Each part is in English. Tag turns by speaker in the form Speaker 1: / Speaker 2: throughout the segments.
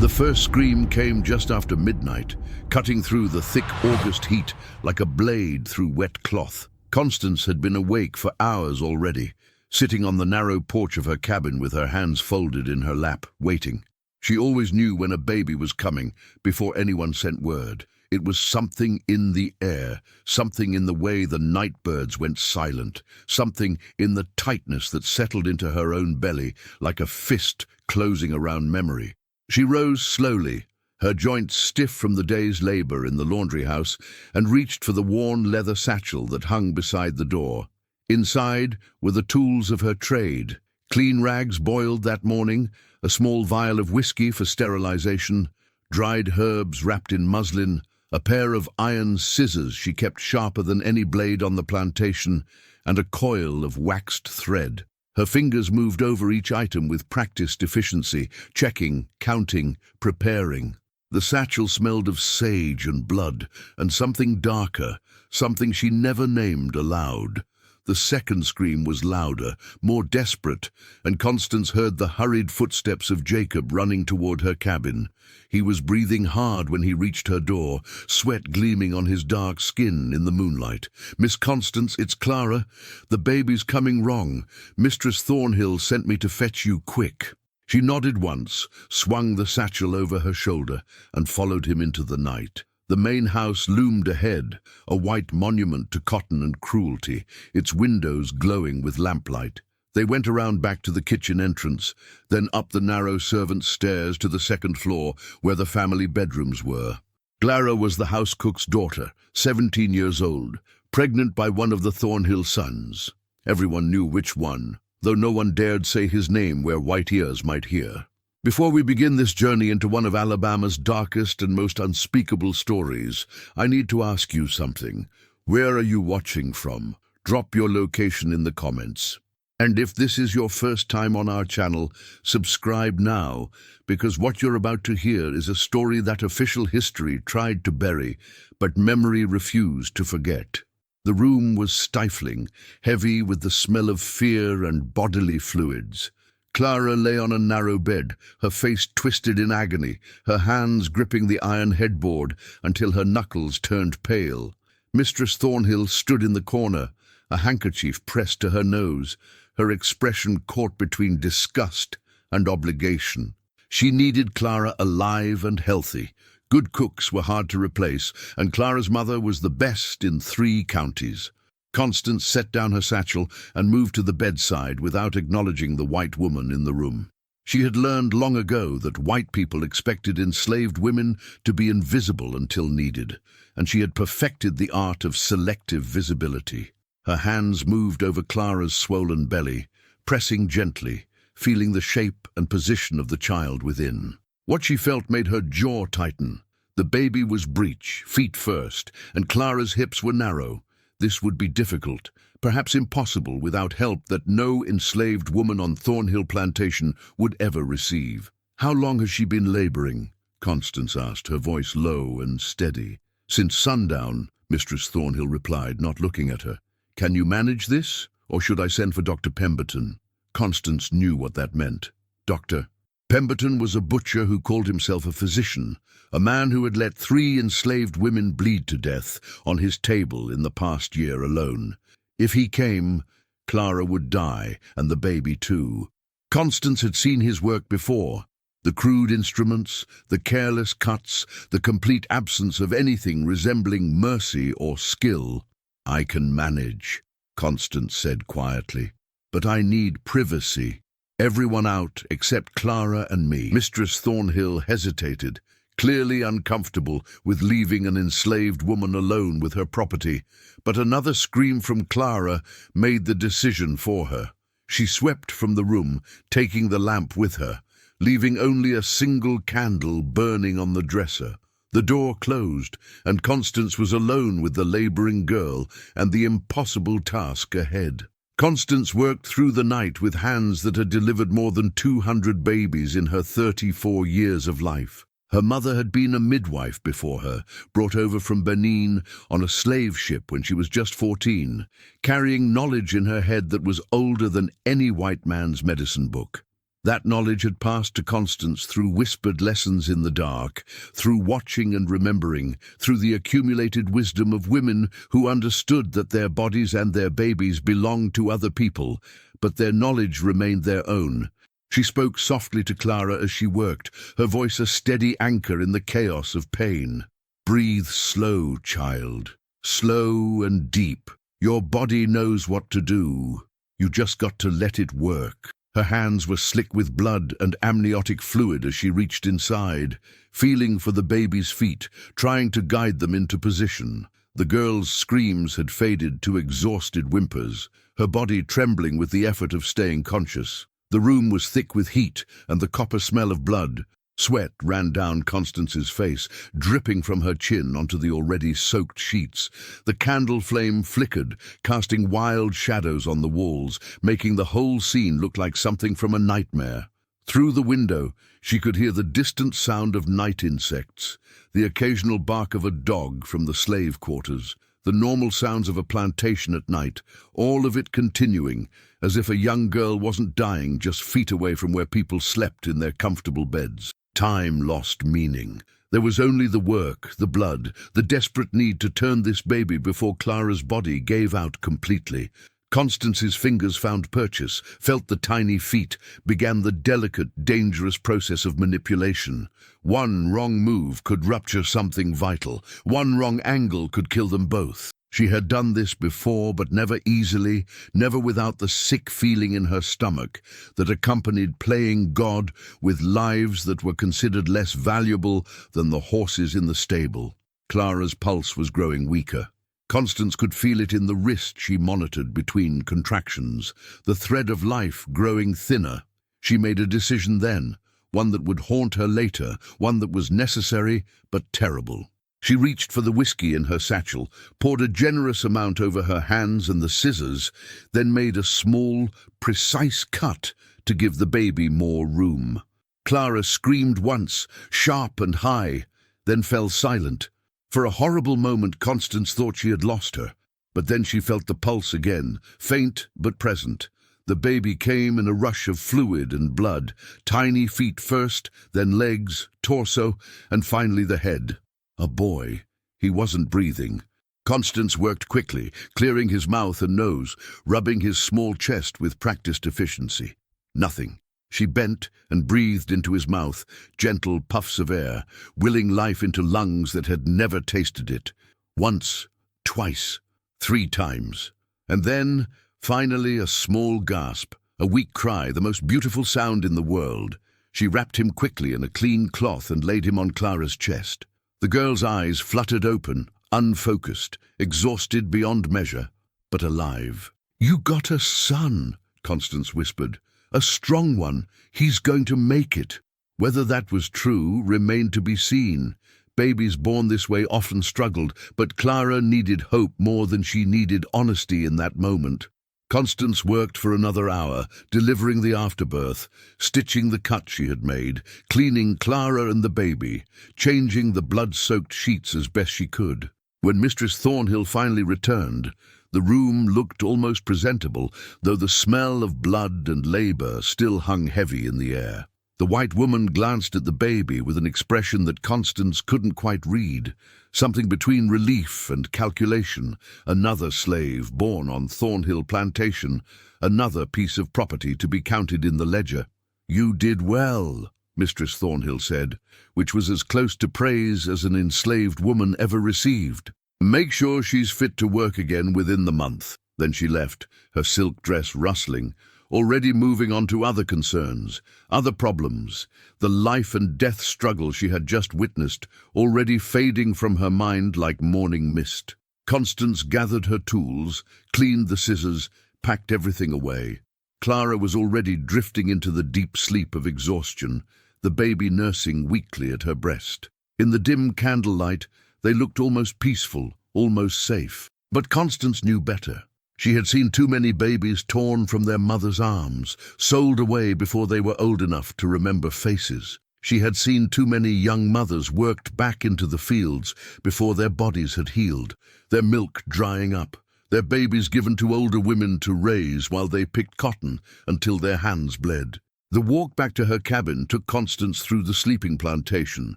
Speaker 1: The first scream came just after midnight, cutting through the thick August heat like a blade through wet cloth. Constance had been awake for hours already, sitting on the narrow porch of her cabin with her hands folded in her lap, waiting. She always knew when a baby was coming before anyone sent word. It was something in the air, something in the way the night birds went silent, something in the tightness that settled into her own belly like a fist closing around memory. She rose slowly, her joints stiff from the day's labor in the laundry house, and reached for the worn leather satchel that hung beside the door. Inside were the tools of her trade: clean rags boiled that morning, a small vial of whiskey for sterilization, dried herbs wrapped in muslin, a pair of iron scissors she kept sharper than any blade on the plantation, and a coil of waxed thread. Her fingers moved over each item with practiced efficiency, checking, counting, preparing. The satchel smelled of sage and blood, and something darker, something she never named aloud. The second scream was louder, more desperate, and Constance heard the hurried footsteps of Jacob running toward her cabin. He was breathing hard when he reached her door, sweat gleaming on his dark skin in the moonlight. "Miss Constance, it's Clara. The baby's coming wrong. Mistress Thornhill sent me to fetch you quick." She nodded once, swung the satchel over her shoulder, and followed him into the night. The main house loomed ahead, a white monument to cotton and cruelty, its windows glowing with lamplight. They went around back to the kitchen entrance, then up the narrow servants' stairs to the second floor where the family bedrooms were. Clara was the house cook's daughter, 17 years old, pregnant by one of the Thornhill sons. Everyone knew which one, though no one dared say his name where white ears might hear. Before we begin this journey into one of Alabama's darkest and most unspeakable stories, I need to ask you something. Where are you watching from? Drop your location in the comments. And if this is your first time on our channel, subscribe now, because what you're about to hear is a story that official history tried to bury, but memory refused to forget. The room was stifling, heavy with the smell of fear and bodily fluids. Clara lay on a narrow bed, her face twisted in agony, her hands gripping the iron headboard until her knuckles turned pale. Mistress Thornhill stood in the corner, a handkerchief pressed to her nose, her expression caught between disgust and obligation. She needed Clara alive and healthy. Good cooks were hard to replace, and Clara's mother was the best in 3 counties. Constance set down her satchel and moved to the bedside without acknowledging the white woman in the room. She had learned long ago that white people expected enslaved women to be invisible until needed, and she had perfected the art of selective visibility. Her hands moved over Clara's swollen belly, pressing gently, feeling the shape and position of the child within. What she felt made her jaw tighten. The baby was breech, feet first, and Clara's hips were narrow. This would be difficult, perhaps impossible, without help that no enslaved woman on Thornhill Plantation would ever receive. "How long has she been laboring?" Constance asked, her voice low and steady. "Since sundown," Mistress Thornhill replied, not looking at her. "Can you manage this, or should I send for Dr. Pemberton?" Constance knew what that meant. Dr. Pemberton was a butcher who called himself a physician, a man who had let 3 enslaved women bleed to death on his table in the past year alone. If he came, Clara would die, and the baby too. Constance had seen his work before. The crude instruments, the careless cuts, the complete absence of anything resembling mercy or skill. "I can manage," Constance said quietly, "but I need privacy. Everyone out except Clara and me." Mistress Thornhill hesitated, clearly uncomfortable with leaving an enslaved woman alone with her property, but another scream from Clara made the decision for her. She swept from the room, taking the lamp with her, leaving only a single candle burning on the dresser. The door closed, and Constance was alone with the laboring girl and the impossible task ahead. Constance worked through the night with hands that had delivered more than 200 babies in her 34 years of life. Her mother had been a midwife before her, brought over from Benin on a slave ship when she was just 14, carrying knowledge in her head that was older than any white man's medicine book. That knowledge had passed to Constance through whispered lessons in the dark, through watching and remembering, through the accumulated wisdom of women who understood that their bodies and their babies belonged to other people, but their knowledge remained their own. She spoke softly to Clara as she worked, her voice a steady anchor in the chaos of pain. "Breathe slow, child. Slow and deep. Your body knows what to do. You just got to let it work." Her hands were slick with blood and amniotic fluid as she reached inside, feeling for the baby's feet, trying to guide them into position. The girl's screams had faded to exhausted whimpers, her body trembling with the effort of staying conscious. The room was thick with heat and the copper smell of blood. Sweat ran down Constance's face, dripping from her chin onto the already soaked sheets. The candle flame flickered, casting wild shadows on the walls, making the whole scene look like something from a nightmare. Through the window, she could hear the distant sound of night insects, the occasional bark of a dog from the slave quarters, the normal sounds of a plantation at night, all of it continuing, as if a young girl wasn't dying just feet away from where people slept in their comfortable beds. Time lost meaning. There was only the work, the blood, the desperate need to turn this baby before Clara's body gave out completely. Constance's fingers found purchase, felt the tiny feet, began the delicate, dangerous process of manipulation. One wrong move could rupture something vital. One wrong angle could kill them both. She had done this before, but never easily, never without the sick feeling in her stomach that accompanied playing God with lives that were considered less valuable than the horses in the stable. Clara's pulse was growing weaker. Constance could feel it in the wrist she monitored between contractions, the thread of life growing thinner. She made a decision then, one that would haunt her later, one that was necessary but terrible. She reached for the whiskey in her satchel, poured a generous amount over her hands and the scissors, then made a small, precise cut to give the baby more room. Clara screamed once, sharp and high, then fell silent. For a horrible moment, Constance thought she had lost her, but then she felt the pulse again, faint but present. The baby came in a rush of fluid and blood, tiny feet first, then legs, torso, and finally the head. A boy. He wasn't breathing. Constance worked quickly, clearing his mouth and nose, rubbing his small chest with practiced efficiency. Nothing. She bent and breathed into his mouth, gentle puffs of air, willing life into lungs that had never tasted it. Once, twice, 3 times. And then, finally, a small gasp, a weak cry, the most beautiful sound in the world. She wrapped him quickly in a clean cloth and laid him on Clara's chest. The girl's eyes fluttered open, unfocused, exhausted beyond measure, but alive. "You got a son," Constance whispered. "A strong one. He's going to make it." Whether that was true remained to be seen. Babies born this way often struggled, but Clara needed hope more than she needed honesty in that moment. Constance worked for another hour, delivering the afterbirth, stitching the cut she had made, cleaning Clara and the baby, changing the blood-soaked sheets as best she could. When Mistress Thornhill finally returned, the room looked almost presentable, though the smell of blood and labor still hung heavy in the air. The white woman glanced at the baby with an expression that Constance couldn't quite read, something between relief and calculation. Another slave born on Thornhill Plantation, another piece of property to be counted in the ledger. "You did well," Mistress Thornhill said, which was as close to praise as an enslaved woman ever received. "Make sure she's fit to work again within the month." Then she left, her silk dress rustling, already moving on to other concerns, other problems, the life and death struggle she had just witnessed, already fading from her mind like morning mist. Constance gathered her tools, cleaned the scissors, packed everything away. Clara was already drifting into the deep sleep of exhaustion, the baby nursing weakly at her breast. In the dim candlelight, they looked almost peaceful, almost safe. But Constance knew better. She had seen too many babies torn from their mother's arms, sold away before they were old enough to remember faces. She had seen too many young mothers worked back into the fields before their bodies had healed, their milk drying up, their babies given to older women to raise while they picked cotton until their hands bled. The walk back to her cabin took Constance through the sleeping plantation,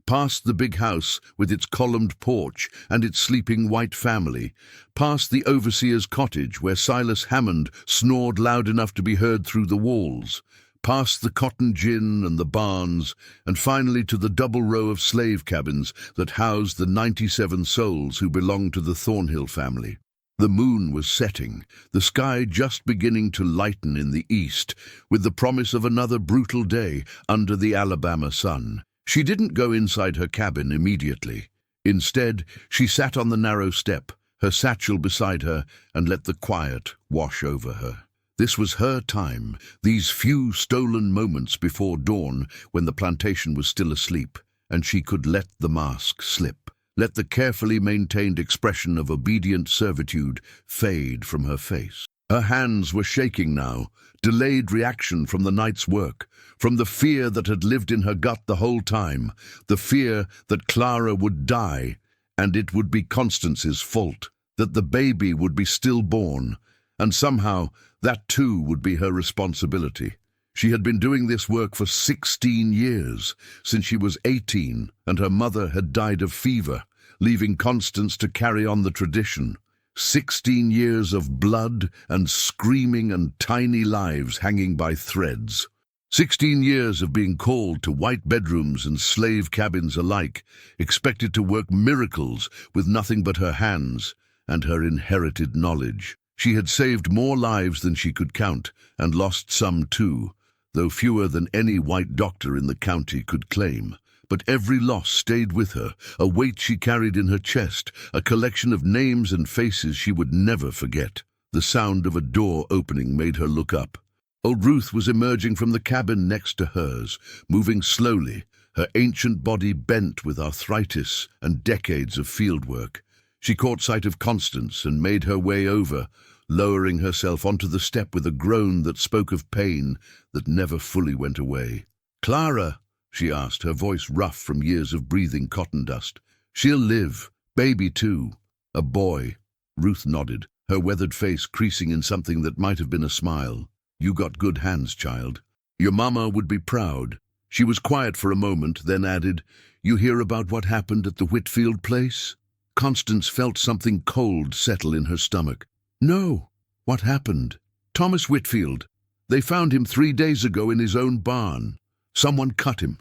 Speaker 1: past the big house with its columned porch and its sleeping white family, past the overseer's cottage where Silas Hammond snored loud enough to be heard through the walls, past the cotton gin and the barns, and finally to the double row of slave cabins that housed the 97 souls who belonged to the Thornhill family. The moon was setting, the sky just beginning to lighten in the east, with the promise of another brutal day under the Alabama sun. She didn't go inside her cabin immediately. Instead, she sat on the narrow step, her satchel beside her, and let the quiet wash over her. This was her time, these few stolen moments before dawn when the plantation was still asleep, and she could let the mask slip. Let the carefully maintained expression of obedient servitude fade from her face. Her hands were shaking now, delayed reaction from the night's work, from the fear that had lived in her gut the whole time, the fear that Clara would die, and it would be Constance's fault, that the baby would be stillborn, and somehow that too would be her responsibility. She had been doing this work for 16 years, since she was 18, and her mother had died of fever, leaving Constance to carry on the tradition. 16 years of blood and screaming and tiny lives hanging by threads. 16 years of being called to white bedrooms and slave cabins alike, expected to work miracles with nothing but her hands and her inherited knowledge. She had saved more lives than she could count, and lost some too, though fewer than any white doctor in the county could claim. But every loss stayed with her, a weight she carried in her chest, a collection of names and faces she would never forget. The sound of a door opening made her look up. Old Ruth was emerging from the cabin next to hers, moving slowly, her ancient body bent with arthritis and decades of fieldwork. She caught sight of Constance and made her way over, lowering herself onto the step with a groan that spoke of pain that never fully went away. "Clara?" she asked, her voice rough from years of breathing cotton dust. "She'll live. Baby, too." "A boy." Ruth nodded, her weathered face creasing in something that might have been a smile. "You got good hands, child. Your mama would be proud." She was quiet for a moment, then added, "You hear about what happened at the Whitfield place?" Constance felt something cold settle in her stomach. "No. What happened?" "Thomas Whitfield. They found him 3 days ago in his own barn. Someone cut him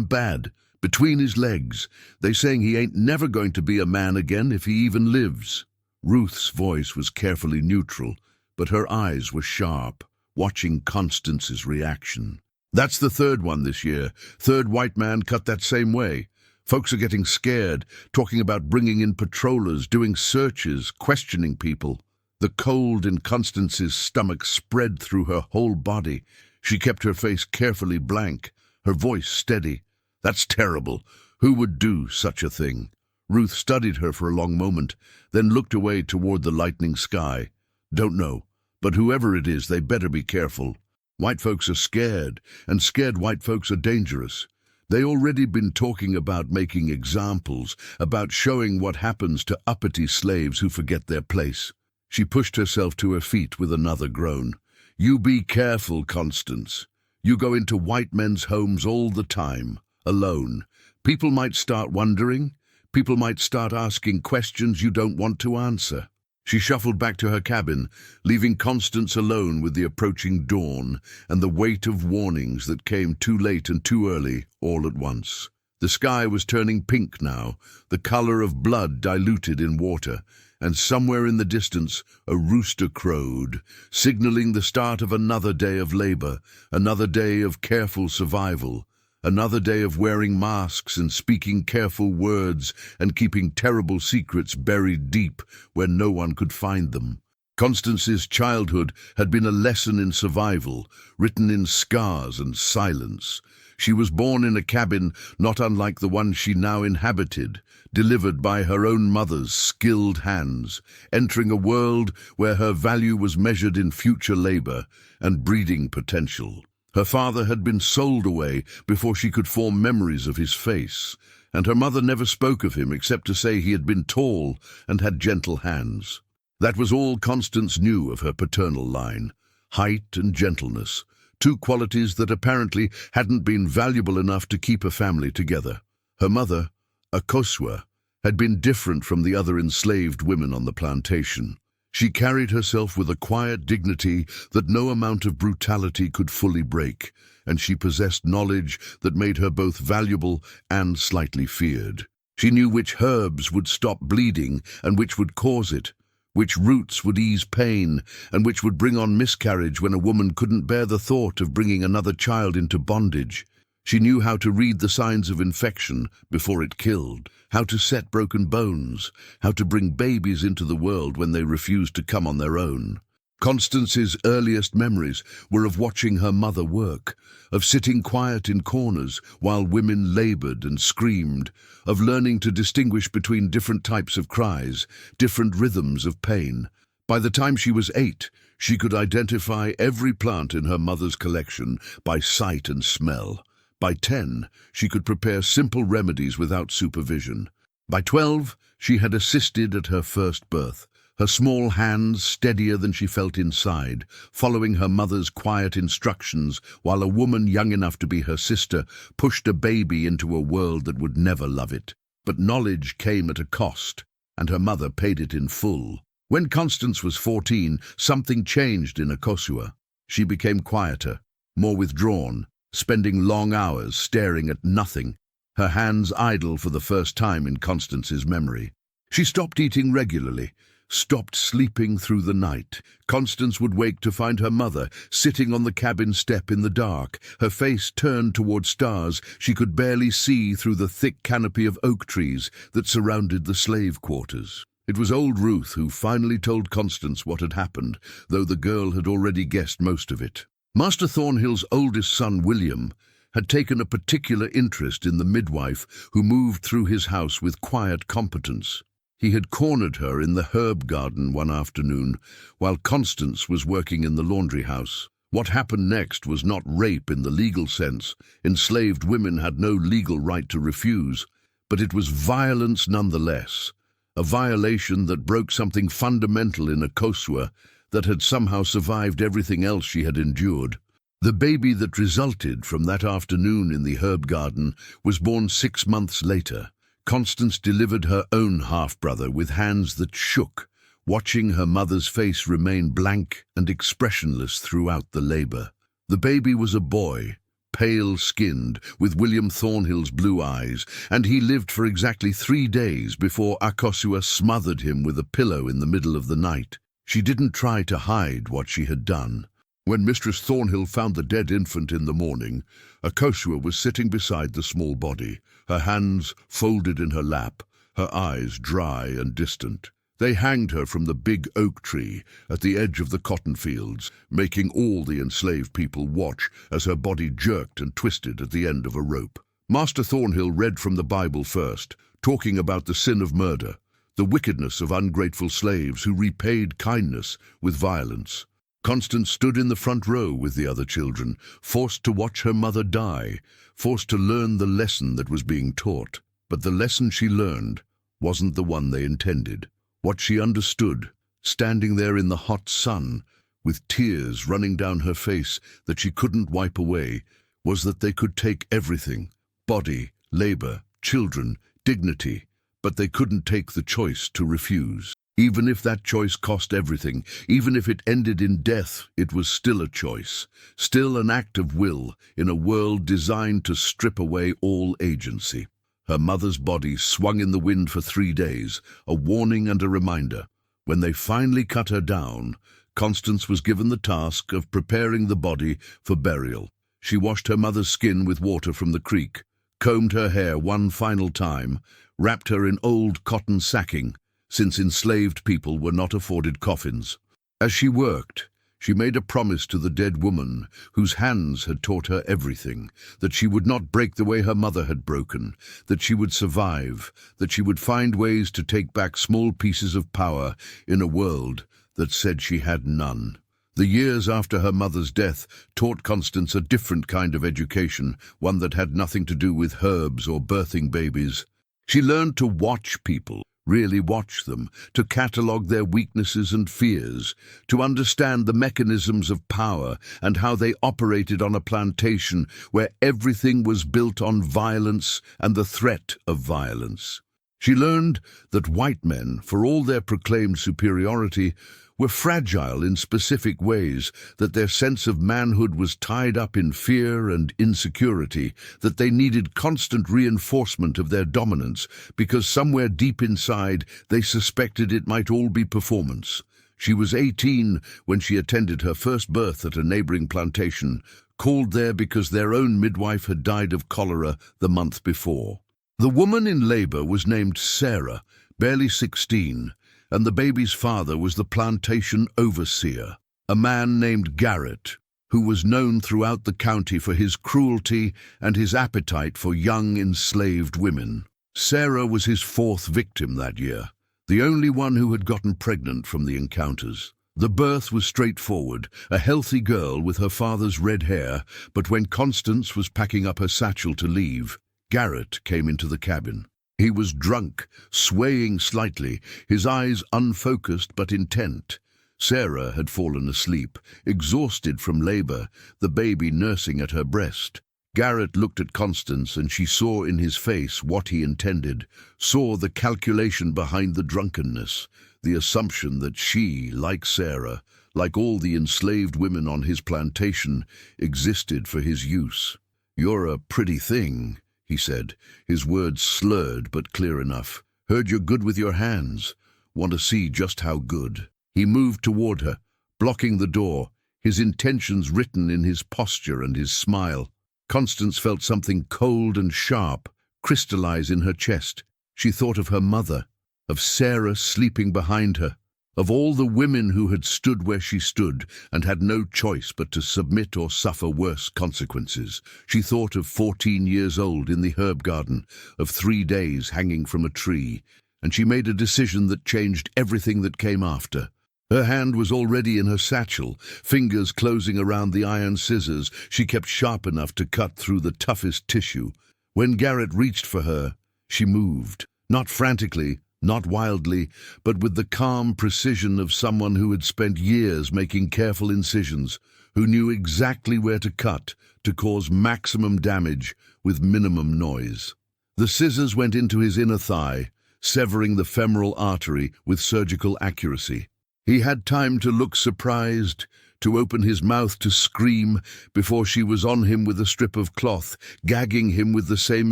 Speaker 1: bad, between his legs. They saying he ain't never going to be a man again if he even lives." Ruth's voice was carefully neutral, but her eyes were sharp, watching Constance's reaction. "That's the third one this year. Third white man cut that same way. Folks are getting scared, talking about bringing in patrollers, doing searches, questioning people." The cold in Constance's stomach spread through her whole body. She kept her face carefully blank, her voice steady. "That's terrible. Who would do such a thing?" Ruth studied her for a long moment, then looked away toward the lightening sky. "Don't know, but whoever it is, they better be careful. White folks are scared, and scared white folks are dangerous. They already been talking about making examples, about showing what happens to uppity slaves who forget their place." She pushed herself to her feet with another groan. "You be careful, Constance. You go into white men's homes all the time, alone. People might start wondering. People might start asking questions you don't want to answer." She shuffled back to her cabin, leaving Constance alone with the approaching dawn and the weight of warnings that came too late and too early all at once. The sky was turning pink now, the color of blood diluted in water, and somewhere in the distance a rooster crowed, signaling the start of another day of labor, another day of careful survival, another day of wearing masks and speaking careful words and keeping terrible secrets buried deep where no one could find them. Constance's childhood had been a lesson in survival, written in scars and silence. She was born in a cabin not unlike the one she now inhabited, delivered by her own mother's skilled hands, entering a world where her value was measured in future labor and breeding potential. Her father had been sold away before she could form memories of his face, and her mother never spoke of him except to say he had been tall and had gentle hands. That was all Constance knew of her paternal line: height and gentleness, two qualities that apparently hadn't been valuable enough to keep a family together. Her mother, Akosua, had been different from the other enslaved women on the plantation. She carried herself with a quiet dignity that no amount of brutality could fully break, and she possessed knowledge that made her both valuable and slightly feared. She knew which herbs would stop bleeding and which would cause it, which roots would ease pain and which would bring on miscarriage when a woman couldn't bear the thought of bringing another child into bondage. She knew how to read the signs of infection before it killed, how to set broken bones, how to bring babies into the world when they refused to come on their own. Constance's earliest memories were of watching her mother work, of sitting quiet in corners while women labored and screamed, of learning to distinguish between different types of cries, different rhythms of pain. By the time she was 8, she could identify every plant in her mother's collection by sight and smell. By 10, she could prepare simple remedies without supervision. By 12, she had assisted at her first birth, her small hands steadier than she felt inside, following her mother's quiet instructions while a woman young enough to be her sister pushed a baby into a world that would never love it. But knowledge came at a cost, and her mother paid it in full. When Constance was 14, something changed in Akosua. She became quieter, more withdrawn, spending long hours staring at nothing, her hands idle for the first time in Constance's memory. She stopped eating regularly, stopped sleeping through the night. Constance would wake to find her mother sitting on the cabin step in the dark, her face turned toward stars she could barely see through the thick canopy of oak trees that surrounded the slave quarters. It was old Ruth who finally told Constance what had happened, though the girl had already guessed most of it. Master Thornhill's oldest son, William, had taken a particular interest in the midwife who moved through his house with quiet competence. He had cornered her in the herb garden one afternoon while Constance was working in the laundry house. What happened next was not rape in the legal sense. Enslaved women had no legal right to refuse, but it was violence nonetheless, a violation that broke something fundamental in Akosua that had somehow survived everything else she had endured. The baby that resulted from that afternoon in the herb garden was born 6 months later. Constance delivered her own half-brother with hands that shook, watching her mother's face remain blank and expressionless throughout the labor. The baby was a boy, pale-skinned, with William Thornhill's blue eyes, and he lived for exactly 3 days before Akosua smothered him with a pillow in the middle of the night. She didn't try to hide what she had done. When Mistress Thornhill found the dead infant in the morning, Akosua was sitting beside the small body, her hands folded in her lap, her eyes dry and distant. They hanged her from the big oak tree at the edge of the cotton fields, making all the enslaved people watch as her body jerked and twisted at the end of a rope. Master Thornhill read from the Bible first, talking about the sin of murder, the wickedness of ungrateful slaves who repaid kindness with violence. Constance stood in the front row with the other children, forced to watch her mother die, forced to learn the lesson that was being taught. But the lesson she learned wasn't the one they intended. What she understood, standing there in the hot sun, with tears running down her face that she couldn't wipe away, was that they could take everything, body, labor, children, dignity, but they couldn't take the choice to refuse. Even if that choice cost everything, even if it ended in death, it was still a choice, still an act of will in a world designed to strip away all agency. Her mother's body swung in the wind for 3 days, a warning and a reminder. When they finally cut her down, Constance was given the task of preparing the body for burial. She washed her mother's skin with water from the creek, combed her hair one final time, wrapped her in old cotton sacking, since enslaved people were not afforded coffins. As she worked, she made a promise to the dead woman, whose hands had taught her everything, that she would not break the way her mother had broken, that she would survive, that she would find ways to take back small pieces of power in a world that said she had none. The years after her mother's death taught Constance a different kind of education, one that had nothing to do with herbs or birthing babies. She learned to watch people, really watch them, to catalogue their weaknesses and fears, to understand the mechanisms of power and how they operated on a plantation where everything was built on violence and the threat of violence. She learned that white men, for all their proclaimed superiority, were fragile in specific ways, that their sense of manhood was tied up in fear and insecurity, that they needed constant reinforcement of their dominance because somewhere deep inside they suspected it might all be performance. She was 18 when she attended her first birth at a neighboring plantation, called there because their own midwife had died of cholera the month before. The woman in labor was named Sarah, barely 16, and the baby's father was the plantation overseer, a man named Garrett, who was known throughout the county for his cruelty and his appetite for young enslaved women. Sarah was his fourth victim that year, the only one who had gotten pregnant from the encounters. The birth was straightforward, a healthy girl with her father's red hair, but when Constance was packing up her satchel to leave, Garrett came into the cabin. He was drunk, swaying slightly, his eyes unfocused but intent. Sarah had fallen asleep, exhausted from labor, the baby nursing at her breast. Garrett looked at Constance and she saw in his face what he intended, saw the calculation behind the drunkenness, the assumption that she, like Sarah, like all the enslaved women on his plantation, existed for his use. "You're a pretty thing," he said, his words slurred but clear enough. "Heard you're good with your hands. Want to see just how good." He moved toward her, blocking the door, his intentions written in his posture and his smile. Constance felt something cold and sharp crystallize in her chest. She thought of her mother, of Sarah sleeping behind her, of all the women who had stood where she stood and had no choice but to submit or suffer worse consequences. She thought of 14 years old in the herb garden, of 3 days hanging from a tree, and she made a decision that changed everything that came after. Her hand was already in her satchel, fingers closing around the iron scissors she kept sharp enough to cut through the toughest tissue. When Garrett reached for her, she moved, not frantically, not wildly, but with the calm precision of someone who had spent years making careful incisions, who knew exactly where to cut to cause maximum damage with minimum noise. The scissors went into his inner thigh, severing the femoral artery with surgical accuracy. He had time to look surprised, to open his mouth to scream, before she was on him with a strip of cloth, gagging him with the same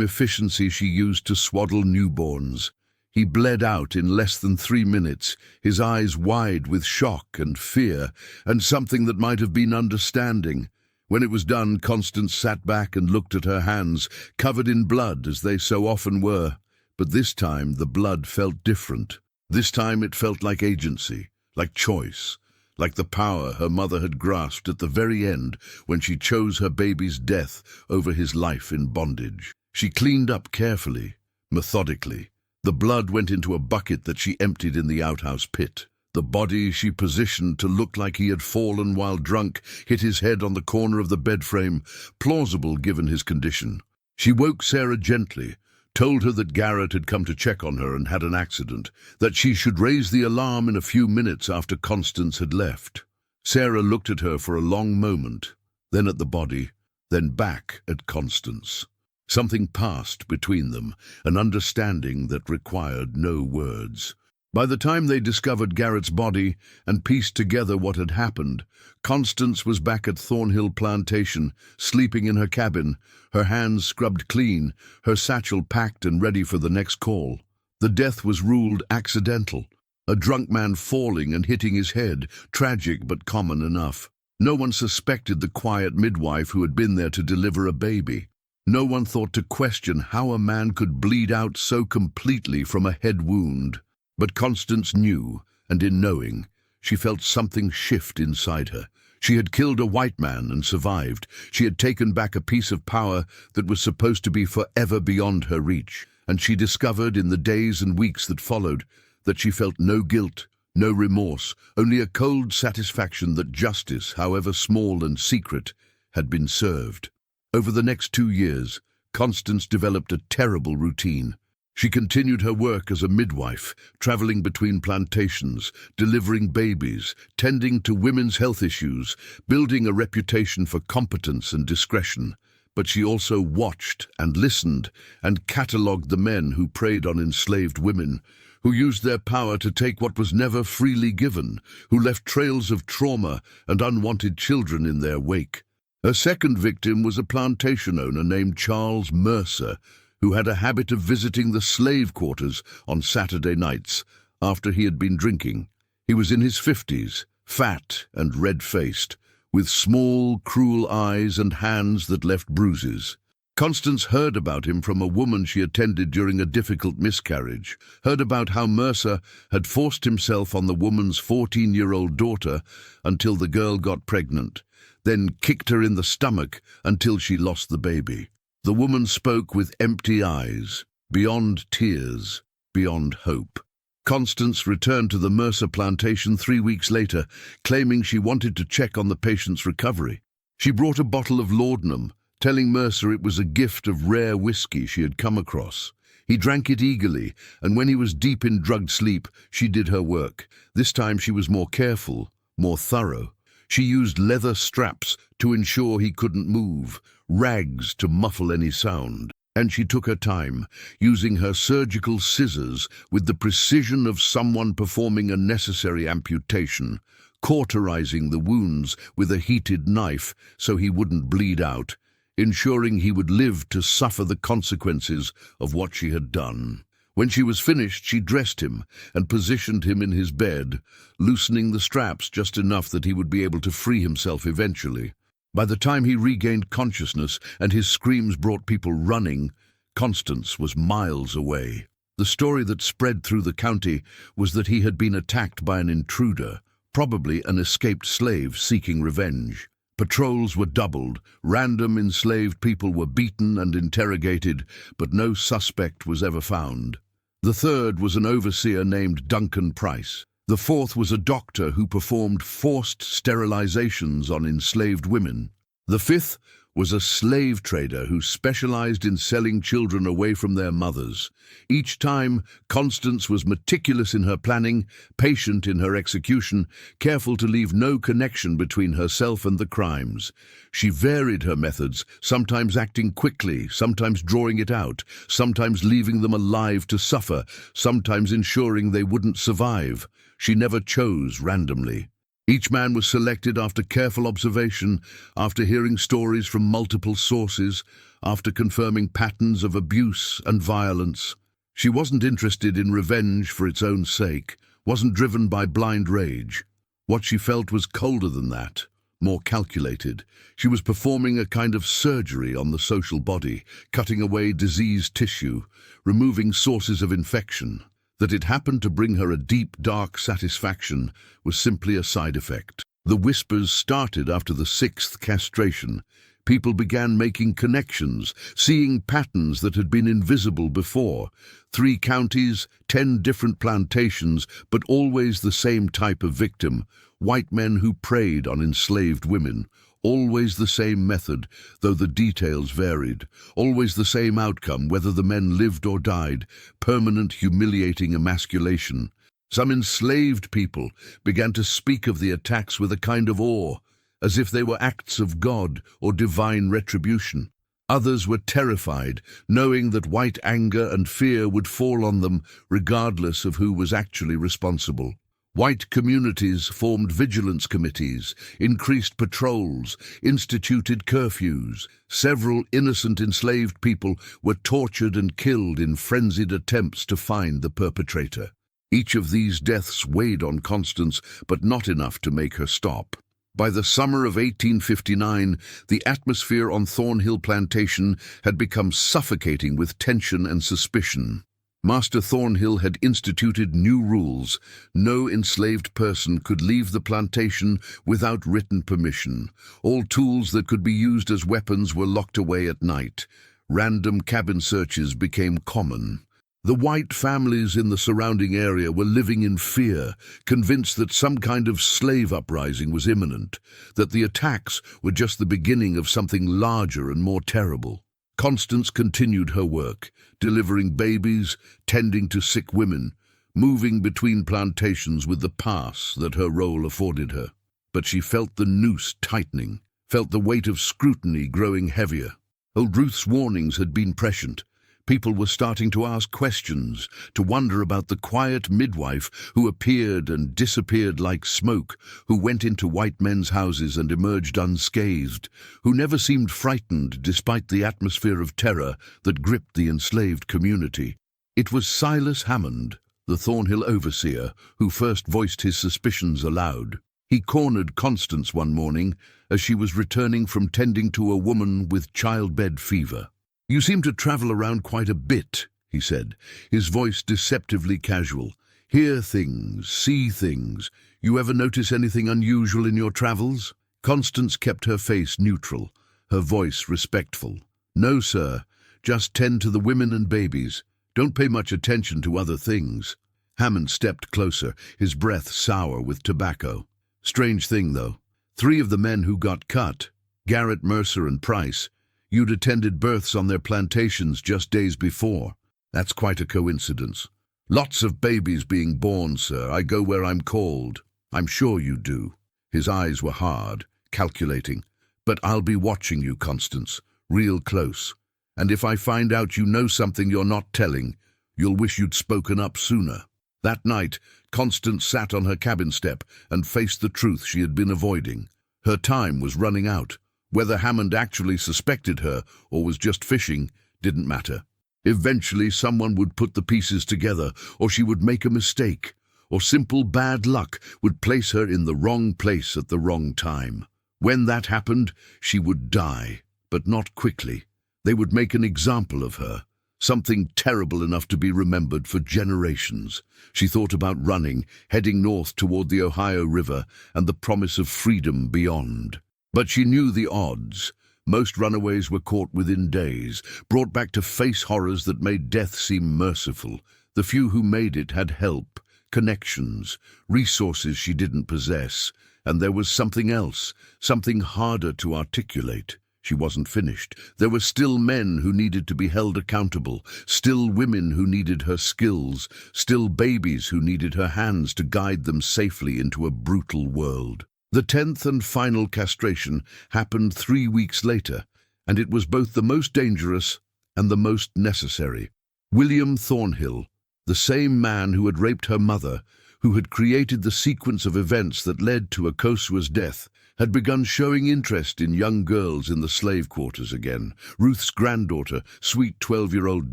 Speaker 1: efficiency she used to swaddle newborns. He bled out in less than 3 minutes, his eyes wide with shock and fear, and something that might have been understanding. When it was done, Constance sat back and looked at her hands, covered in blood as they so often were. But this time the blood felt different. This time it felt like agency, like choice, like the power her mother had grasped at the very end when she chose her baby's death over his life in bondage. She cleaned up carefully, methodically. The blood went into a bucket that she emptied in the outhouse pit. The body she positioned to look like he had fallen while drunk hit his head on the corner of the bed frame, plausible given his condition. She woke Sarah gently, told her that Garrett had come to check on her and had an accident, that she should raise the alarm in a few minutes after Constance had left. Sarah looked at her for a long moment, then at the body, then back at Constance. Something passed between them, an understanding that required no words. By the time they discovered Garrett's body and pieced together what had happened, Constance was back at Thornhill Plantation, sleeping in her cabin, her hands scrubbed clean, her satchel packed and ready for the next call. The death was ruled accidental, a drunk man falling and hitting his head, tragic but common enough. No one suspected the quiet midwife who had been there to deliver a baby. No one thought to question how a man could bleed out so completely from a head wound. But Constance knew, and in knowing, she felt something shift inside her. She had killed a white man and survived. She had taken back a piece of power that was supposed to be forever beyond her reach. And she discovered in the days and weeks that followed that she felt no guilt, no remorse, only a cold satisfaction that justice, however small and secret, had been served. Over the next 2 years, Constance developed a terrible routine. She continued her work as a midwife, traveling between plantations, delivering babies, tending to women's health issues, building a reputation for competence and discretion. But she also watched and listened and catalogued the men who preyed on enslaved women, who used their power to take what was never freely given, who left trails of trauma and unwanted children in their wake. Her second victim was a plantation owner named Charles Mercer, who had a habit of visiting the slave quarters on Saturday nights after he had been drinking. He was in his 50s, fat and red-faced, with small, cruel eyes and hands that left bruises. Constance heard about him from a woman she attended during a difficult miscarriage, heard about how Mercer had forced himself on the woman's 14-year-old daughter until the girl got pregnant, then kicked her in the stomach until she lost the baby. The woman spoke with empty eyes, beyond tears, beyond hope. Constance returned to the Mercer plantation 3 weeks later, claiming she wanted to check on the patient's recovery. She brought a bottle of laudanum, telling Mercer it was a gift of rare whiskey she had come across. He drank it eagerly, and when he was deep in drugged sleep, she did her work. This time she was more careful, more thorough. She used leather straps to ensure he couldn't move, rags to muffle any sound. And she took her time, using her surgical scissors with the precision of someone performing a necessary amputation, cauterizing the wounds with a heated knife so he wouldn't bleed out, ensuring he would live to suffer the consequences of what she had done. When she was finished, she dressed him and positioned him in his bed, loosening the straps just enough that he would be able to free himself eventually. By the time he regained consciousness and his screams brought people running, Constance was miles away. The story that spread through the county was that he had been attacked by an intruder, probably an escaped slave seeking revenge. Patrols were doubled, random enslaved people were beaten and interrogated, but no suspect was ever found. The third was an overseer named Duncan Price. The fourth was a doctor who performed forced sterilizations on enslaved women. The fifth was a slave trader who specialized in selling children away from their mothers. Each time, Constance was meticulous in her planning, patient in her execution, careful to leave no connection between herself and the crimes. She varied her methods, sometimes acting quickly, sometimes drawing it out, sometimes leaving them alive to suffer, sometimes ensuring they wouldn't survive. She never chose randomly. Each man was selected after careful observation, after hearing stories from multiple sources, after confirming patterns of abuse and violence. She wasn't interested in revenge for its own sake, wasn't driven by blind rage. What she felt was colder than that, more calculated. She was performing a kind of surgery on the social body, cutting away diseased tissue, removing sources of infection. That it happened to bring her a deep, dark satisfaction was simply a side effect. The whispers started after the 6th castration. People began making connections, seeing patterns that had been invisible before. 3 counties, 10 different plantations, but always the same type of victim, white men who preyed on enslaved women. Always the same method, though the details varied. Always the same outcome, whether the men lived or died, permanent, humiliating emasculation. Some enslaved people began to speak of the attacks with a kind of awe, as if they were acts of God or divine retribution. Others were terrified, knowing that white anger and fear would fall on them regardless of who was actually responsible. White communities formed vigilance committees, increased patrols, instituted curfews. Several innocent enslaved people were tortured and killed in frenzied attempts to find the perpetrator. Each of these deaths weighed on Constance, but not enough to make her stop. By the summer of 1859, the atmosphere on Thornhill Plantation had become suffocating with tension and suspicion. Master Thornhill had instituted new rules. No enslaved person could leave the plantation without written permission. All tools that could be used as weapons were locked away at night. Random cabin searches became common. The white families in the surrounding area were living in fear, convinced that some kind of slave uprising was imminent, that the attacks were just the beginning of something larger and more terrible. Constance continued her work, delivering babies, tending to sick women, moving between plantations with the pass that her role afforded her. But she felt the noose tightening, felt the weight of scrutiny growing heavier. Old Ruth's warnings had been prescient. People were starting to ask questions, to wonder about the quiet midwife who appeared and disappeared like smoke, who went into white men's houses and emerged unscathed, who never seemed frightened despite the atmosphere of terror that gripped the enslaved community. It was Silas Hammond, the Thornhill overseer, who first voiced his suspicions aloud. He cornered Constance one morning as she was returning from tending to a woman with childbed fever. "You seem to travel around quite a bit," he said, his voice deceptively casual. "Hear things, see things. You ever notice anything unusual in your travels?" Constance kept her face neutral, her voice respectful. "No, sir. Just tend to the women and babies. Don't pay much attention to other things." Hammond stepped closer, his breath sour with tobacco. "Strange thing, though. 3 of the men who got cut, Garrett, Mercer, and Price, you'd attended births on their plantations just days before. That's quite a coincidence. Lots of babies being born, sir. I go where I'm called. I'm sure you do." His eyes were hard, calculating. "But I'll be watching you, Constance, real close. And if I find out you know something you're not telling, you'll wish you'd spoken up sooner." That night, Constance sat on her cabin step and faced the truth she had been avoiding. Her time was running out. Whether Hammond actually suspected her or was just fishing didn't matter. Eventually someone would put the pieces together, or she would make a mistake, or simple bad luck would place her in the wrong place at the wrong time. When that happened, she would die, but not quickly. They would make an example of her, something terrible enough to be remembered for generations. She thought about running, heading north toward the Ohio River and the promise of freedom beyond. But she knew the odds. Most runaways were caught within days, brought back to face horrors that made death seem merciful. The few who made it had help, connections, resources she didn't possess. And there was something else, something harder to articulate. She wasn't finished. There were still men who needed to be held accountable, still women who needed her skills, still babies who needed her hands to guide them safely into a brutal world. The 10th and final castration happened 3 weeks later, and it was both the most dangerous and the most necessary. William Thornhill, the same man who had raped her mother, who had created the sequence of events that led to Akoswa's death, had begun showing interest in young girls in the slave quarters again. Ruth's granddaughter, sweet 12-year-old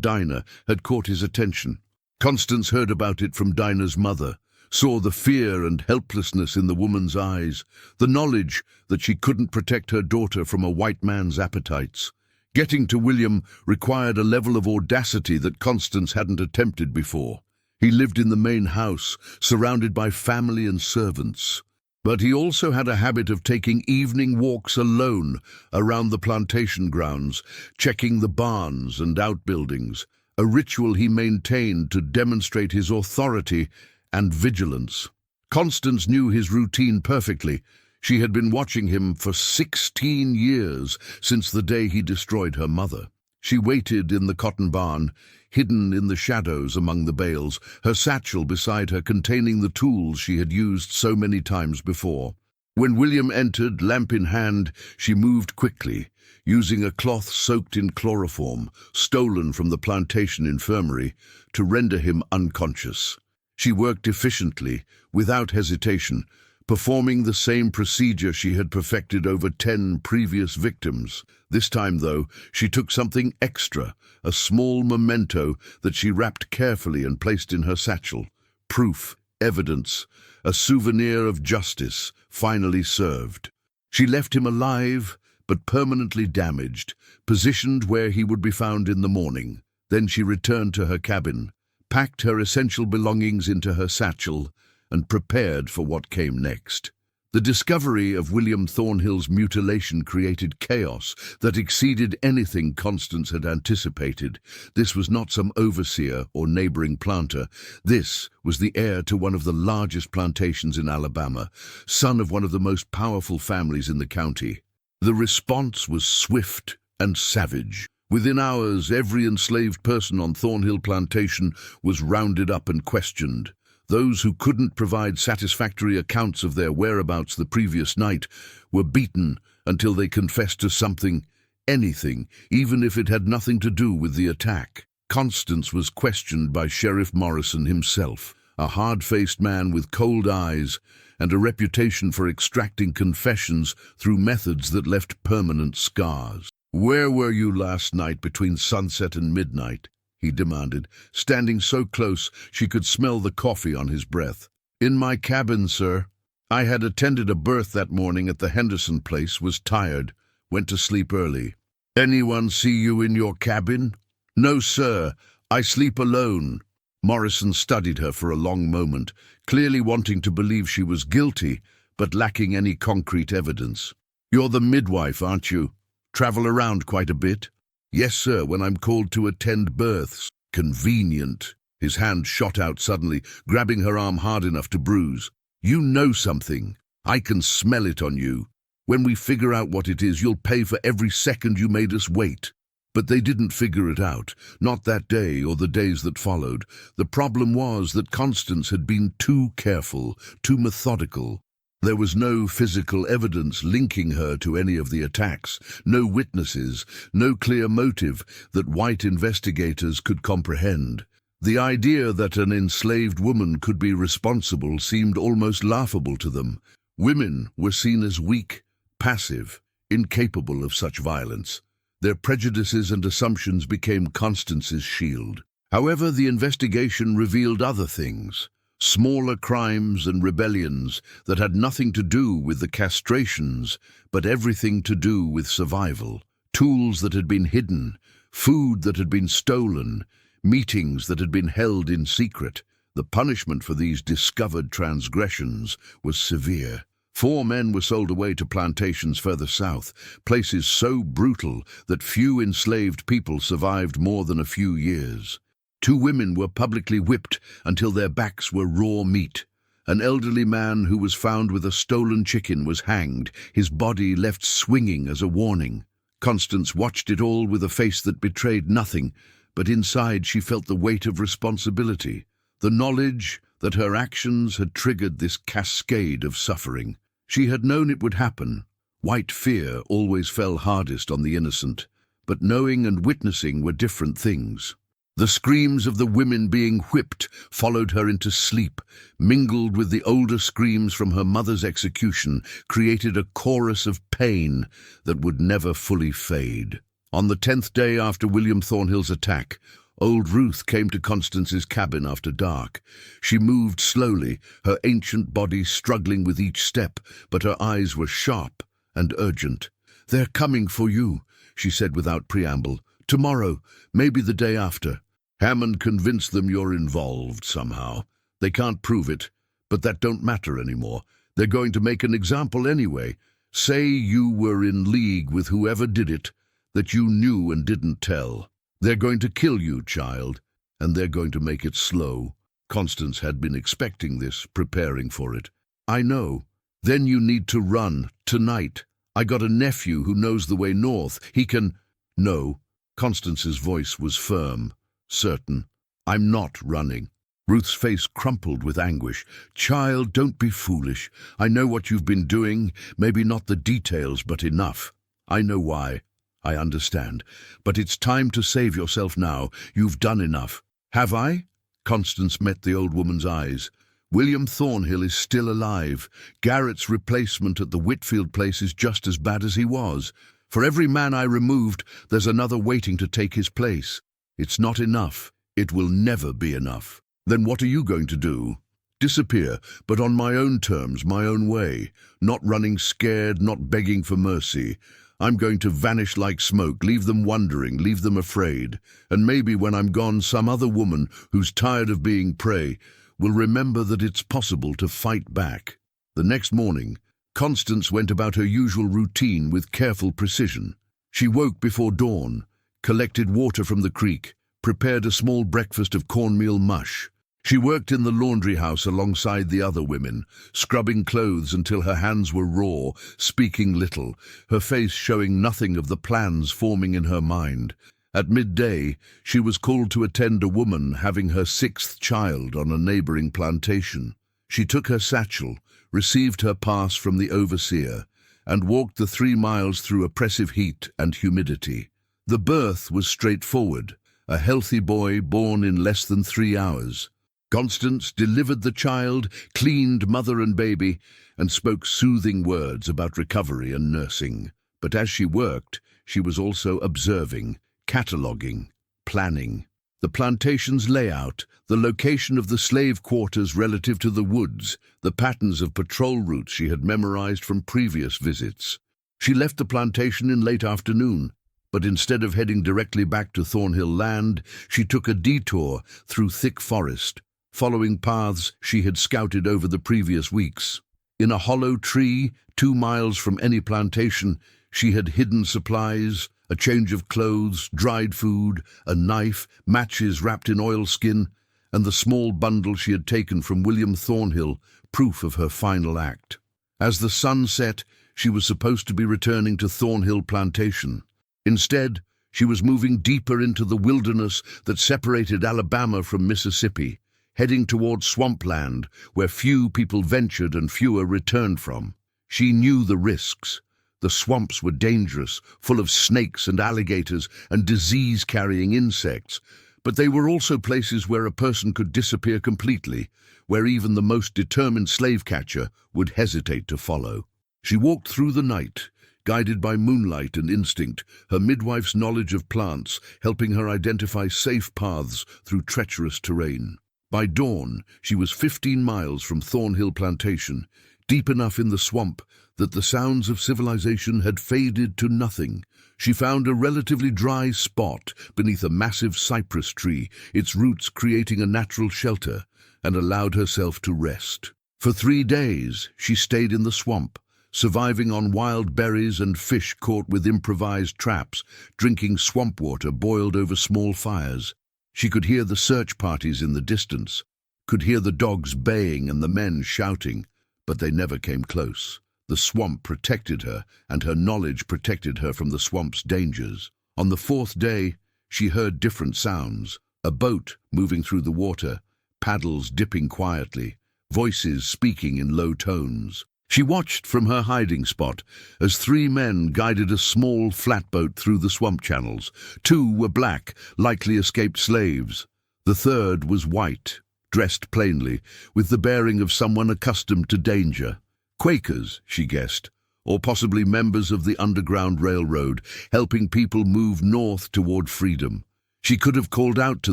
Speaker 1: Dinah, had caught his attention. Constance heard about it from Dinah's mother, saw the fear and helplessness in the woman's eyes, the knowledge that she couldn't protect her daughter from a white man's appetites. Getting to William required a level of audacity that Constance hadn't attempted before. He lived in the main house, surrounded by family and servants. But he also had a habit of taking evening walks alone around the plantation grounds, checking the barns and outbuildings, a ritual he maintained to demonstrate his authority and vigilance. Constance knew his routine perfectly. She had been watching him for 16 years, since the day he destroyed her mother. She waited in the cotton barn, hidden in the shadows among the bales, her satchel beside her containing the tools she had used so many times before. When William entered, lamp in hand, she moved quickly, using a cloth soaked in chloroform, stolen from the plantation infirmary, to render him unconscious. She worked efficiently, without hesitation, performing the same procedure she had perfected over 10 previous victims. This time, though, she took something extra, a small memento that she wrapped carefully and placed in her satchel. Proof, evidence, a souvenir of justice, finally served. She left him alive, but permanently damaged, positioned where he would be found in the morning. Then she returned to her cabin, packed her essential belongings into her satchel, and prepared for what came next. The discovery of William Thornhill's mutilation created chaos that exceeded anything Constance had anticipated. This was not some overseer or neighboring planter. This was the heir to one of the largest plantations in Alabama, son of one of the most powerful families in the county. The response was swift and savage. Within hours, every enslaved person on Thornhill Plantation was rounded up and questioned. Those who couldn't provide satisfactory accounts of their whereabouts the previous night were beaten until they confessed to something, anything, even if it had nothing to do with the attack. Constance was questioned by Sheriff Morrison himself, a hard-faced man with cold eyes and a reputation for extracting confessions through methods that left permanent scars. "Where were you last night between sunset and midnight?" he demanded, standing so close she could smell the coffee on his breath. "In my cabin, sir. I had attended a birth that morning at the Henderson place, was tired, went to sleep early." "Anyone see you in your cabin?" "No, sir. I sleep alone." Morrison studied her for a long moment, clearly wanting to believe she was guilty, but lacking any concrete evidence. "You're the midwife, aren't you? Travel around quite a bit?" "Yes, sir, when I'm called to attend births." "Convenient." His hand shot out suddenly, grabbing her arm hard enough to bruise. "You know something. I can smell it on you. When we figure out what it is, you'll pay for every second you made us wait." But they didn't figure it out, not that day or the days that followed. The problem was that Constance had been too careful, too methodical. There was no physical evidence linking her to any of the attacks, no witnesses, no clear motive that white investigators could comprehend. The idea that an enslaved woman could be responsible seemed almost laughable to them. Women were seen as weak, passive, incapable of such violence. Their prejudices and assumptions became Constance's shield. However, the investigation revealed other things. Smaller crimes and rebellions that had nothing to do with the castrations, but everything to do with survival. Tools that had been hidden, food that had been stolen, meetings that had been held in secret. The punishment for these discovered transgressions was severe. 4 men were sold away to plantations further south, places so brutal that few enslaved people survived more than a few years. 2 women were publicly whipped until their backs were raw meat. An elderly man who was found with a stolen chicken was hanged, his body left swinging as a warning. Constance watched it all with a face that betrayed nothing, but inside she felt the weight of responsibility, the knowledge that her actions had triggered this cascade of suffering. She had known it would happen. White fear always fell hardest on the innocent, but knowing and witnessing were different things. The screams of the women being whipped followed her into sleep, mingled with the older screams from her mother's execution, created a chorus of pain that would never fully fade. On the 10th day after William Thornhill's attack, old Ruth came to Constance's cabin after dark. She moved slowly, her ancient body struggling with each step, but her eyes were sharp and urgent. "They're coming for you," she said without preamble. "Tomorrow, maybe the day after. Hammond convinced them you're involved somehow. They can't prove it, but that don't matter anymore. They're going to make an example anyway. Say you were in league with whoever did it, that you knew and didn't tell. They're going to kill you, child, and they're going to make it slow." Constance had been expecting this, preparing for it. "I know. Then you need to run, tonight. I got a nephew who knows the way north. He can—" "No." Constance's voice was firm, certain. "I'm not running." Ruth's face crumpled with anguish. "Child, don't be foolish. I know what you've been doing, maybe not the details, but enough. I know why. I understand. But it's time to save yourself now. You've done enough." "Have I?" Constance met the old woman's eyes. "William Thornhill is still alive. Garrett's replacement at the Whitfield place is just as bad as he was. For every man I removed, there's another waiting to take his place. It's not enough. It will never be enough." "Then what are you going to do?" "Disappear, but on my own terms, my own way. Not running scared, not begging for mercy. I'm going to vanish like smoke, leave them wondering, leave them afraid. And maybe when I'm gone, some other woman who's tired of being prey will remember that it's possible to fight back." The next morning, Constance went about her usual routine with careful precision. She woke before dawn, collected water from the creek, prepared a small breakfast of cornmeal mush. She worked in the laundry house alongside the other women, scrubbing clothes until her hands were raw, speaking little, her face showing nothing of the plans forming in her mind. At midday, she was called to attend a woman having her sixth child on a neighboring plantation. She took her satchel, received her pass from the overseer, and walked the 3 miles through oppressive heat and humidity. The birth was straightforward, a healthy boy born in less than 3 hours. Constance delivered the child, cleaned mother and baby, and spoke soothing words about recovery and nursing. But as she worked, she was also observing, cataloguing, planning. The plantation's layout, the location of the slave quarters relative to the woods, the patterns of patrol routes she had memorized from previous visits. She left the plantation in late afternoon, but instead of heading directly back to Thornhill Land, she took a detour through thick forest, following paths she had scouted over the previous weeks. In a hollow tree, 2 miles from any plantation, she had hidden supplies, a change of clothes, dried food, a knife, matches wrapped in oilskin, and the small bundle she had taken from William Thornhill, proof of her final act. As the sun set, she was supposed to be returning to Thornhill Plantation. Instead, she was moving deeper into the wilderness that separated Alabama from Mississippi, heading toward swampland where few people ventured and fewer returned from. She knew the risks. The swamps were dangerous, full of snakes and alligators and disease-carrying insects, but they were also places where a person could disappear completely, where even the most determined slave catcher would hesitate to follow. She walked through the night, guided by moonlight and instinct, her midwife's knowledge of plants helping her identify safe paths through treacherous terrain. By dawn, she was 15 miles from Thornhill Plantation, deep enough in the swamp that the sounds of civilization had faded to nothing. She found a relatively dry spot beneath a massive cypress tree, its roots creating a natural shelter, and allowed herself to rest. For 3 days, she stayed in the swamp, surviving on wild berries and fish caught with improvised traps, drinking swamp water boiled over small fires. She could hear the search parties in the distance, could hear the dogs baying and the men shouting, but they never came close. The swamp protected her, and her knowledge protected her from the swamp's dangers. On the 4th day, she heard different sounds: a boat moving through the water, paddles dipping quietly, voices speaking in low tones. She watched from her hiding spot as 3 men guided a small flatboat through the swamp channels. 2 were black, likely escaped slaves. The 3rd was white, dressed plainly, with the bearing of someone accustomed to danger. Quakers, she guessed, or possibly members of the Underground Railroad, helping people move north toward freedom. She could have called out to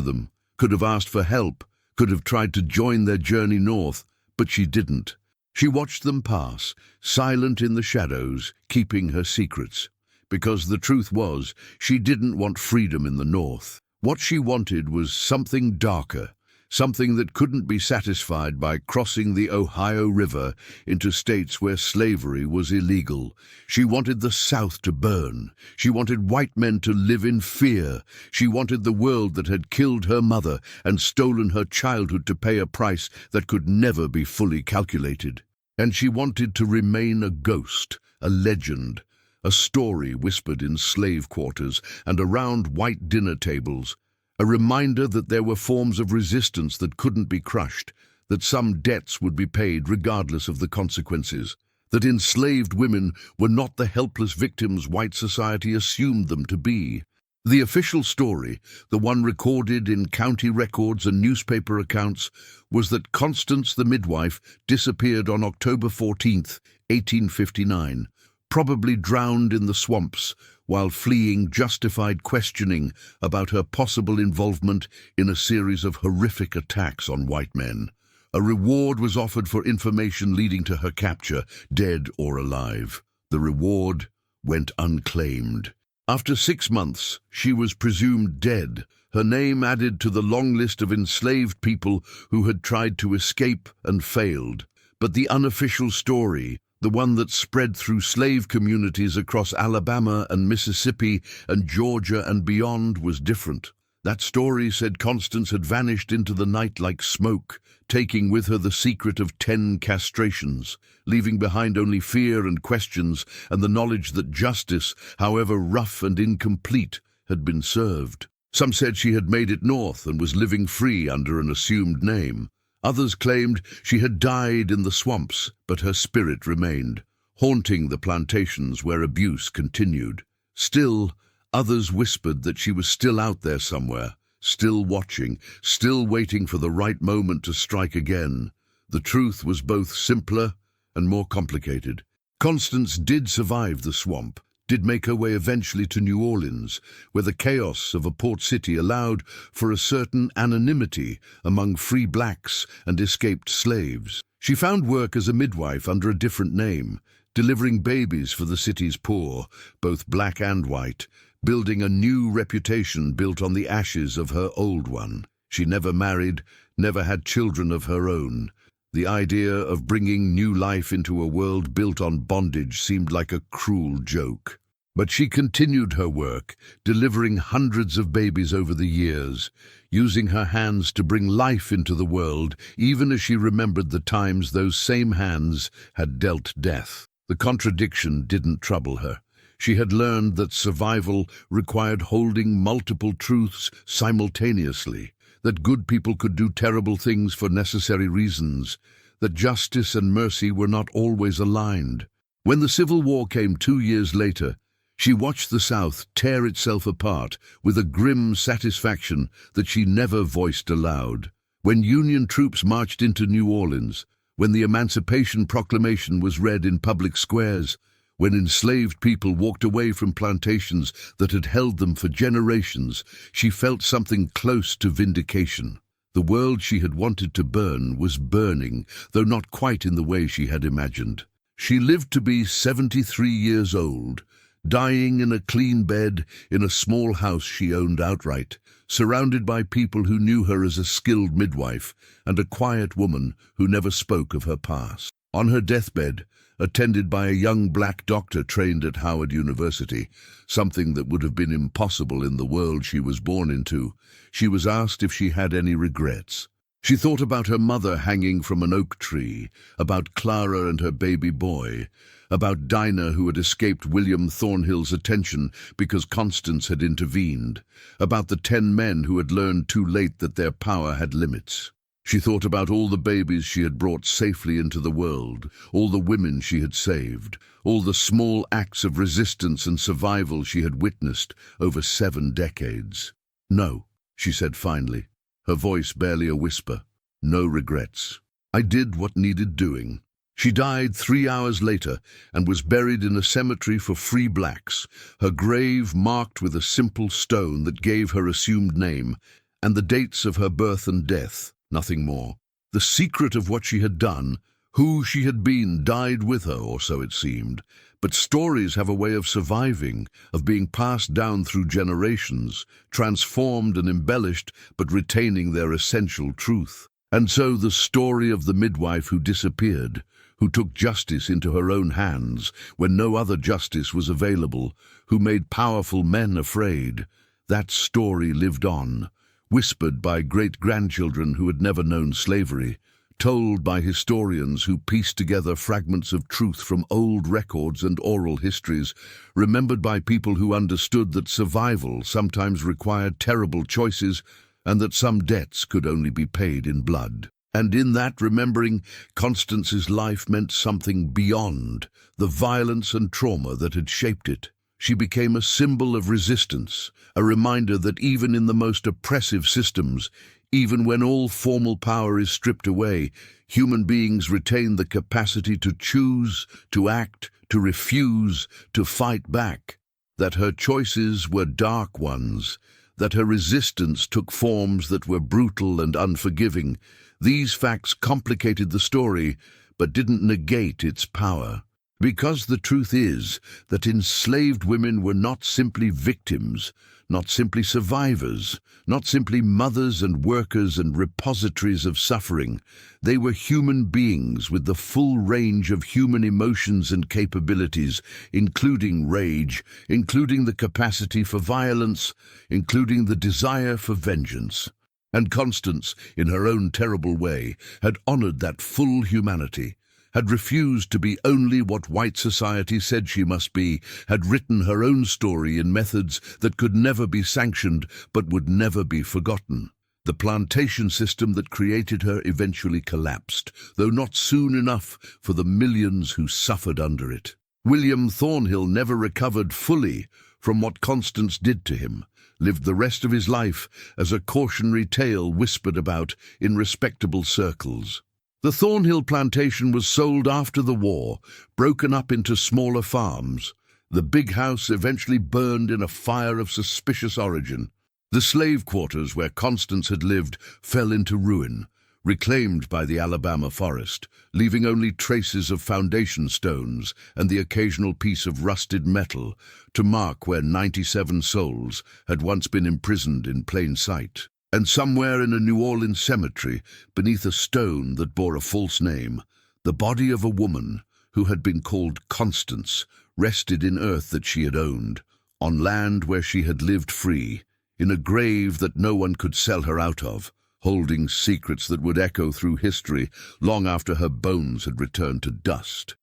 Speaker 1: them, could have asked for help, could have tried to join their journey north, but she didn't. She watched them pass, silent in the shadows, keeping her secrets. Because the truth was, she didn't want freedom in the north. What she wanted was something darker, something that couldn't be satisfied by crossing the Ohio River into states where slavery was illegal. She wanted the South to burn. She wanted white men to live in fear. She wanted the world that had killed her mother and stolen her childhood to pay a price that could never be fully calculated. And she wanted to remain a ghost, a legend, a story whispered in slave quarters and around white dinner tables, a reminder that there were forms of resistance that couldn't be crushed, that some debts would be paid regardless of the consequences, that enslaved women were not the helpless victims white society assumed them to be. The official story, the one recorded in county records and newspaper accounts, was that Constance the midwife disappeared on October 14th, 1859, probably drowned in the swamps while fleeing justified questioning about her possible involvement in a series of horrific attacks on white men. A reward was offered for information leading to her capture, dead or alive. The reward went unclaimed. After 6 months, she was presumed dead, her name added to the long list of enslaved people who had tried to escape and failed. But the unofficial story, the one that spread through slave communities across Alabama and Mississippi and Georgia and beyond, was different. That story said Constance had vanished into the night like smoke, taking with her the secret of 10 castrations, leaving behind only fear and questions and the knowledge that justice, however rough and incomplete, had been served. Some said she had made it north and was living free under an assumed name. Others claimed she had died in the swamps, but her spirit remained, haunting the plantations where abuse continued. Still, others whispered that she was still out there somewhere, still watching, still waiting for the right moment to strike again. The truth was both simpler and more complicated. Constance did survive the swamp, did make her way eventually to New Orleans, where the chaos of a port city allowed for a certain anonymity among free blacks and escaped slaves. She found work as a midwife under a different name, delivering babies for the city's poor, both black and white, building a new reputation built on the ashes of her old one. She never married, never had children of her own. The idea of bringing new life into a world built on bondage seemed like a cruel joke. But she continued her work, delivering hundreds of babies over the years, using her hands to bring life into the world, even as she remembered the times those same hands had dealt death. The contradiction didn't trouble her. She had learned that survival required holding multiple truths simultaneously, that good people could do terrible things for necessary reasons, that justice and mercy were not always aligned. When the Civil War came 2 years later, she watched the South tear itself apart with a grim satisfaction that she never voiced aloud. When Union troops marched into New Orleans, when the Emancipation Proclamation was read in public squares, when enslaved people walked away from plantations that had held them for generations, she felt something close to vindication. The world she had wanted to burn was burning, though not quite in the way she had imagined. She lived to be 73 years old, dying in a clean bed in a small house she owned outright, surrounded by people who knew her as a skilled midwife and a quiet woman who never spoke of her past. On her deathbed, attended by a young black doctor trained at Howard University, something that would have been impossible in the world she was born into, she was asked if she had any regrets. She thought about her mother hanging from an oak tree, about Clara and her baby boy, about Dinah who had escaped William Thornhill's attention because Constance had intervened, about the 10 men who had learned too late that their power had limits. She thought about all the babies she had brought safely into the world, all the women she had saved, all the small acts of resistance and survival she had witnessed over 7 decades. "No," she said finally, her voice barely a whisper. "No regrets. I did what needed doing." She died 3 hours later and was buried in a cemetery for free blacks, her grave marked with a simple stone that gave her assumed name, and the dates of her birth and death. Nothing more. The secret of what she had done, who she had been, died with her, or so it seemed. But stories have a way of surviving, of being passed down through generations, transformed and embellished, but retaining their essential truth. And so the story of the midwife who disappeared, who took justice into her own hands when no other justice was available, who made powerful men afraid, that story lived on, whispered by great-grandchildren who had never known slavery, told by historians who pieced together fragments of truth from old records and oral histories, remembered by people who understood that survival sometimes required terrible choices and that some debts could only be paid in blood. And in that remembering, Constance's life meant something beyond the violence and trauma that had shaped it. She became a symbol of resistance, a reminder that even in the most oppressive systems, even when all formal power is stripped away, human beings retain the capacity to choose, to act, to refuse, to fight back. That her choices were dark ones, that her resistance took forms that were brutal and unforgiving. These facts complicated the story, but didn't negate its power. Because the truth is that enslaved women were not simply victims, not simply survivors, not simply mothers and workers and repositories of suffering. They were human beings with the full range of human emotions and capabilities, including rage, including the capacity for violence, including the desire for vengeance. And Constance, in her own terrible way, had honored that full humanity, had refused to be only what white society said she must be, had written her own story in methods that could never be sanctioned but would never be forgotten. The plantation system that created her eventually collapsed, though not soon enough for the millions who suffered under it. William Thornhill never recovered fully from what Constance did to him, lived the rest of his life as a cautionary tale whispered about in respectable circles. The Thornhill plantation was sold after the war, broken up into smaller farms. The big house eventually burned in a fire of suspicious origin. The slave quarters where Constance had lived fell into ruin, reclaimed by the Alabama forest, leaving only traces of foundation stones and the occasional piece of rusted metal to mark where 97 souls had once been imprisoned in plain sight. And somewhere in a New Orleans cemetery, beneath a stone that bore a false name, the body of a woman who had been called Constance rested in earth that she had owned, on land where she had lived free, in a grave that no one could sell her out of, holding secrets that would echo through history long after her bones had returned to dust.